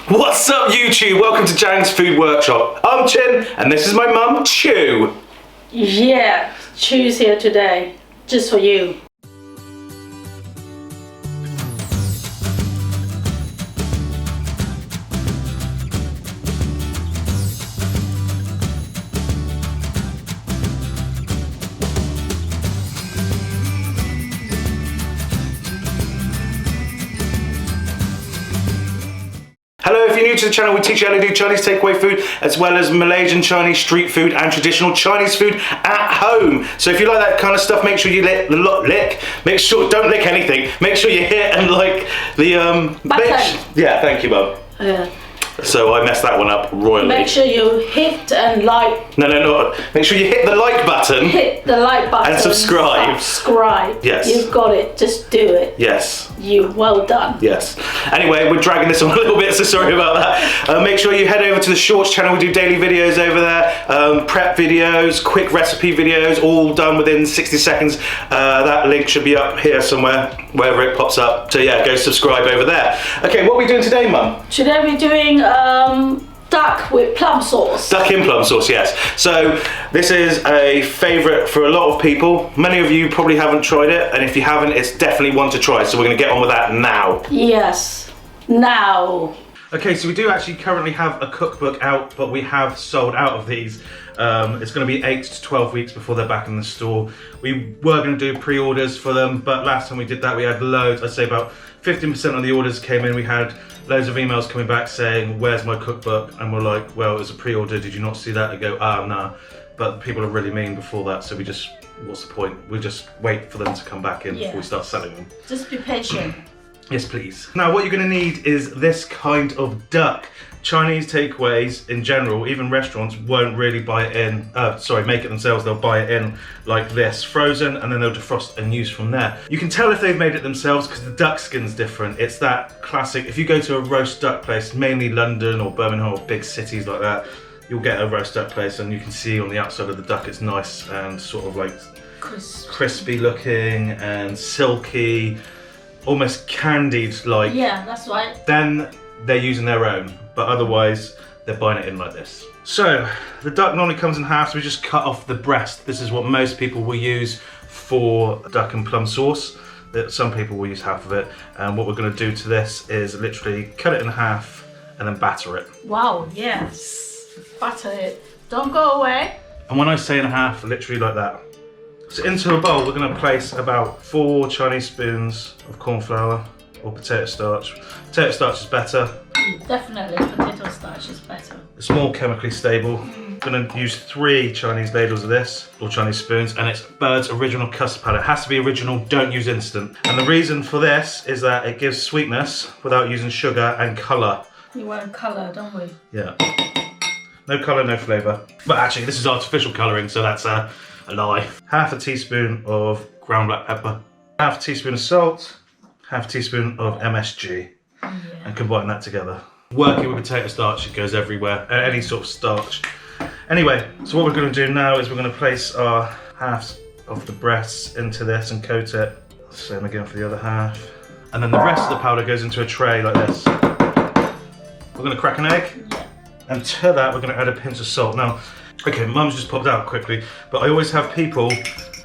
What's up YouTube? Welcome to Ziangs Food Workshop. I'm Chin and this is my mum, Choo. Yeah, Choo's here today, just for you. Hello, if you're new to the channel, we teach you how to do Chinese takeaway food as well as Malaysian Chinese street food and traditional Chinese food at home. So if you like that kind of stuff, make sure you make sure, don't lick anything, make sure you hit and like the Button. Yeah, thank you mum. Yeah. So I messed that one up royally. Make sure you hit and like. No. Make sure you hit the like button. Hit the like button. And subscribe. Subscribe. Yes. You've got it. Just do it. Yes. Well done. Yes. Anyway, we're dragging this on a little bit, so sorry about that. Make sure you head over to the Shorts channel. We do daily videos over there. Prep videos, quick recipe videos, all done within 60 seconds. That link should be up here somewhere, wherever it pops up. So yeah, go subscribe over there. Okay, what are we doing today, Mum? Today we're doing duck with plum sauce. Duck in plum sauce, yes. So this is a favourite for a lot of people. Many of you probably haven't tried it, and if you haven't, it's definitely one to try. So we're going to get on with that now. Yes, now. Okay, so we do actually currently have a cookbook out, but we have sold out of these. It's going to be 8 to 12 weeks before they're back in the store. We were going to do pre-orders for them, but last time we did that, we had loads. I'd say about 15% of the orders came in. We had loads of emails coming back saying, where's my cookbook? And we're like, well, it was a pre-order. Did you not see that? They go, nah. But people are really mean before that, so we just, what's the point? We just wait for them to come back in before we start selling them. Just be patient. Yes, please. Now, what you're going to need is this kind of duck. Chinese takeaways in general, even restaurants, won't really buy it in, make it themselves. They'll buy it in like this, frozen, and then they'll defrost and use from there. You can tell if they've made it themselves because the duck skin's different. It's that classic, if you go to a roast duck place, mainly London or Birmingham or big cities like that, you'll get a roast duck place and you can see on the outside of the duck it's nice and sort of like crispy looking and silky, almost candied like. Yeah, that's right. Then they're using their own, but otherwise they're buying it in like this. So the duck normally comes in half, so we just cut off the breast. This is what most people will use for duck and plum sauce. Some people will use half of it, and what we're going to do to this is literally cut it in half and then batter it. Wow, yes, batter it. Don't go away. And when I say in half, literally like that. So into a bowl we're going to place about 4 Chinese spoons of corn flour or potato starch. Potato starch is better. Definitely, potato starch is better. It's more chemically stable. I'm going to use 3 Chinese ladles of this, or Chinese spoons, and it's Bird's original custard powder. It has to be original, don't use instant. And the reason for this is that it gives sweetness without using sugar and colour. We want colour, don't we? Yeah. No colour, no flavour. But actually, this is artificial colouring, so that's a lie. Half a teaspoon of ground black pepper, half a teaspoon of salt, half a teaspoon of MSG, and combine that together. Working with potato starch, it goes everywhere, any sort of starch. Anyway, so what we're going to do now is we're going to place our halves of the breasts into this and coat it. Same again for the other half. And then the rest of the powder goes into a tray like this. We're going to crack an egg, and to that we're going to add a pinch of salt. Now, okay, Mum's just popped out quickly, but I always have people,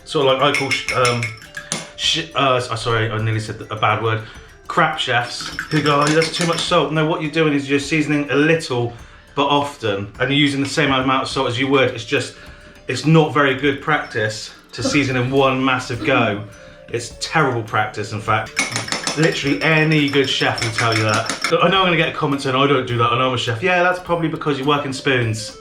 sort of like I call, sorry, I nearly said a bad word, crap chefs, who go, oh, that's too much salt. No, what you're doing is you're seasoning a little, but often, and you're using the same amount of salt as you would. It's just, it's not very good practice to season in one massive go. It's terrible practice, in fact. Literally any good chef will tell you that. I know I'm gonna get a comment saying, I don't do that, I know I'm a chef. Yeah, that's probably because you work in spoons.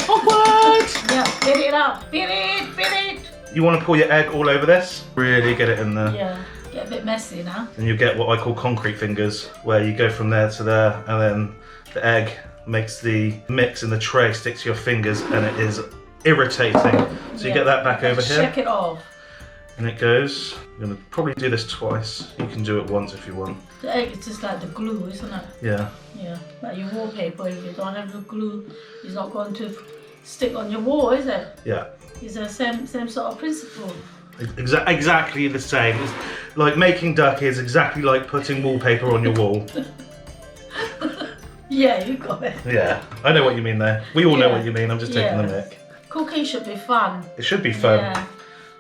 Oh, what? Yeah, spit it up, spit it. You want to pour your egg all over this, really get it in there. Yeah, get a bit messy now. And you get what I call concrete fingers, where you go from there to there, and then the egg makes the mix in the tray stick to your fingers, and it is irritating. So you get that back over here. Check it off. And it goes. I'm going to probably do this twice. You can do it once if you want. The egg is just like the glue, isn't it? Yeah. Yeah, like your wallpaper, if you don't have the glue, it's not going to stick on your wall, is it? Yeah. It's the same sort of principle. Exactly the same. It's like making duck is exactly like putting wallpaper on your wall. Yeah, you got it. Yeah, I know what you mean there. We all know Yeah. what you mean. I'm just taking the mic. Cooking should be fun. It should be fun. Yeah.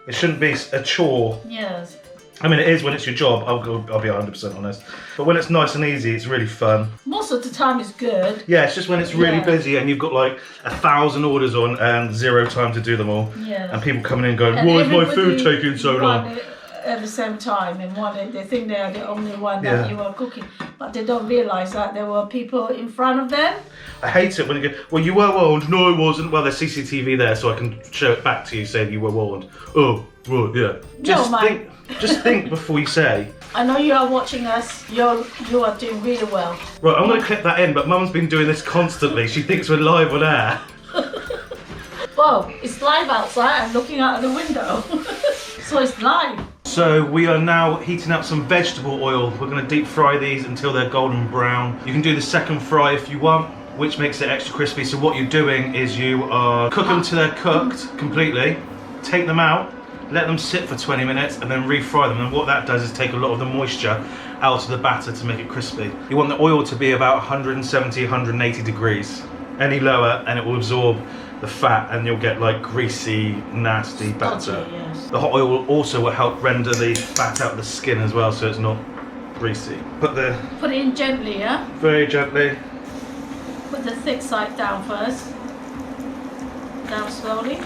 It shouldn't be a chore. Yes. I mean, it is when it's your job. I'll be 100% honest. But when it's nice and easy, it's really fun. Most of the time it's good. Yeah, it's just when it's really Yeah. busy and you've got like 1,000 orders on and 0 time to do them all. Yeah. And people coming in going, And why is my everybody food taking so long? want it at the same time, and they think they are the only one Yeah. that you are cooking, but they don't realise that there were people in front of them. I hate it when you go, well, you were warned. No, I wasn't. Well, there's CCTV there, so I can show it back to you saying you were warned. Oh, right, yeah. Just think before you say. I know you are watching us. You are doing really well. Right, I'm going to clip that in, but Mum's been doing this constantly. She thinks we're live on air. Well, it's live outside. I'm looking out of the window, so it's live. So we are now heating up some vegetable oil. We're going to deep fry these until they're golden brown. You can do the second fry if you want, which makes it extra crispy. So what you're doing is you are cook them till they're cooked completely, take them out, let them sit for 20 minutes and then refry them. And what that does is take a lot of the moisture out of the batter to make it crispy. You want the oil to be about 170, 180 degrees. Any lower and it will absorb the fat and you'll get like greasy, nasty batter. Okay, yes. The hot oil also will help render the fat out of the skin as well, so it's not greasy. Put it in gently, yeah? very gently. Put the thick side down first. Down slowly.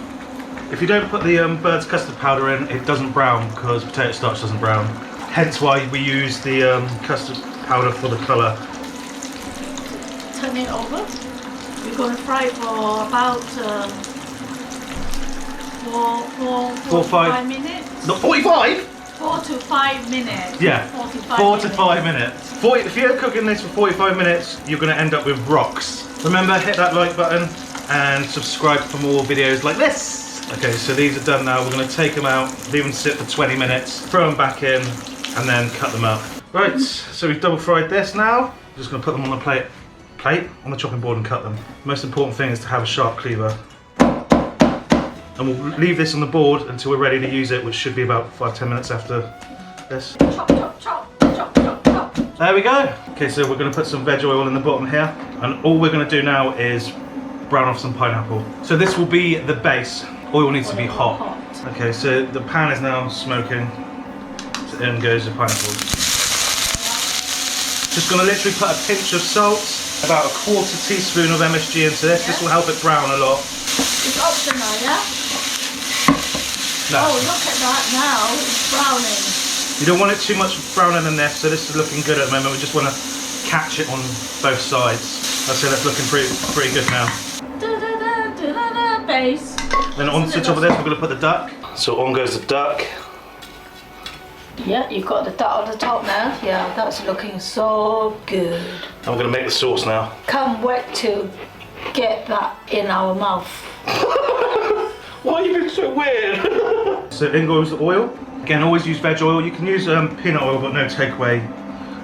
If you don't put the bird's custard powder in, it doesn't brown because potato starch doesn't brown. Hence why we use the custard powder for the colour. Turn it over. We're going to fry it for about 5 minutes. Not 45? 4 to 5 minutes. Yeah, 4 to 5 minutes. If you're cooking this for 45 minutes, you're going to end up with rocks. Remember, hit that like button and subscribe for more videos like this. Okay, so these are done now. We're going to take them out, leave them sit for 20 minutes, throw them back in, and then cut them up. Right, so we've double fried this now. Just going to put them on the plate on the chopping board and cut them. Most important thing is to have a sharp cleaver. And we'll leave this on the board until we're ready to use it, which should be about 5-10 minutes after this. Chop, chop, chop, chop, chop, chop. There we go. Okay, so we're going to put some veg oil in the bottom here, and all we're going to do now is brown off some pineapple. So this will be the base. Oil needs to be hot. Okay, so the pan is now smoking. So in goes the pineapple. Just going to literally put a pinch of salt, about a 1/4 teaspoon of MSG into this. This will help it brown a lot. It's optional, yeah? No. Oh, look at that now. It's browning. You don't want it too much browner than this, so this is looking good at the moment. We just want to catch it on both sides. I'd say that's looking pretty good now. Da-da-da, base. Then on to the top of this, we're going to put the duck. So on goes the duck. Yeah, you've got the duck on the top now. Yeah, that's looking so good. And we're going to make the sauce now. Can't wait to get that in our mouth. Why are you being so weird? So in goes the oil. Again, always use veg oil. You can use peanut oil, but no takeaway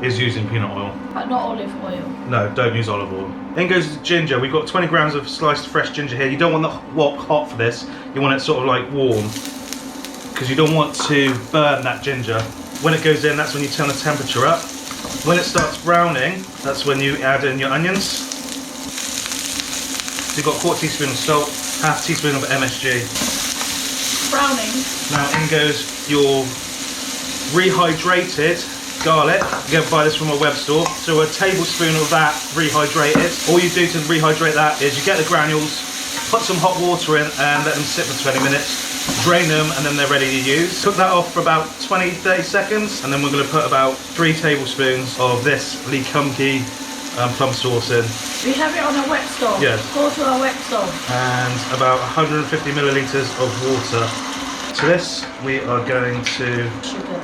is using peanut oil. But not olive oil. No, don't use olive oil. In goes the ginger. We've got 20 grams of sliced fresh ginger here. You don't want the wok hot for this. You want it sort of like warm, because you don't want to burn that ginger. When it goes in, that's when you turn the temperature up. When it starts browning, that's when you add in your onions. So you've got 1/4 teaspoon of salt, 1/2 teaspoon of MSG. Browning. Now in goes your rehydrated garlic. You can buy this from a web store. So a tablespoon of that rehydrated. All you do to rehydrate that is you get the granules, put some hot water in and let them sit for 20 minutes. Drain them and then they're ready to use. Cook that off for about 20-30 seconds and then we're going to put about 3 tablespoons of this leekumki plum sauce in. We have it on a web store. Yes. Go to our web store. And about 150 millilitres of water. To this we are going to Sugar.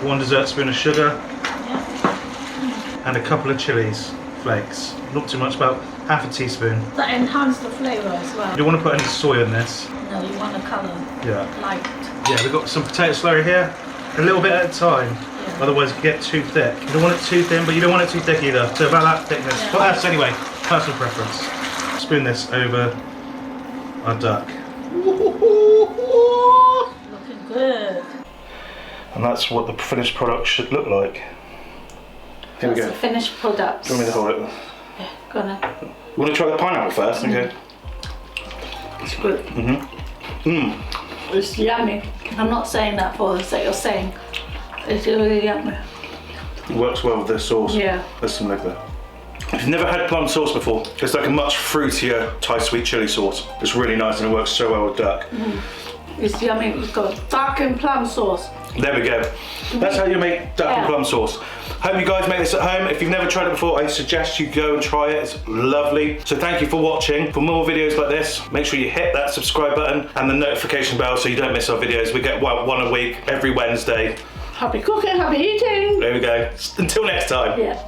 1 dessert spoon of sugar Yeah. and a couple of chilies flakes. Not too much, about 1/2 teaspoon. That enhances the flavour as well. You don't want to put any soy in this. No, you want the colour. Yeah. Light. Yeah, we've got some potato slurry here. A little bit at a time. Yeah. Otherwise it get too thick. You don't want it too thin, but you don't want it too thick either. So about that thickness. Yeah. But that's anyway, personal preference. Spoon this over our duck. Looking good. And that's what the finished product should look like. Here we That's go. the finished product. Do you want me to hold it? Yeah, go on then. You want to try the pineapple first? Okay. It's good. It's yummy. I'm not saying that for the sake of saying. It's really yummy. It works well with the sauce. Yeah. There's some leg there. If you've never had plum sauce before, it's like a much fruitier Thai sweet chili sauce. It's really nice and it works so well with duck. It's yummy. It's got duck and plum sauce. There we go. That's how you make duck and plum sauce. Hope you guys make this at home. If you've never tried it before, I suggest you go and try it. It's lovely. So thank you for watching. For more videos like this, make sure you hit that subscribe button and the notification bell so you don't miss our videos. We get one a week every Wednesday. Happy cooking, happy eating. There we go. Until next time. Yeah.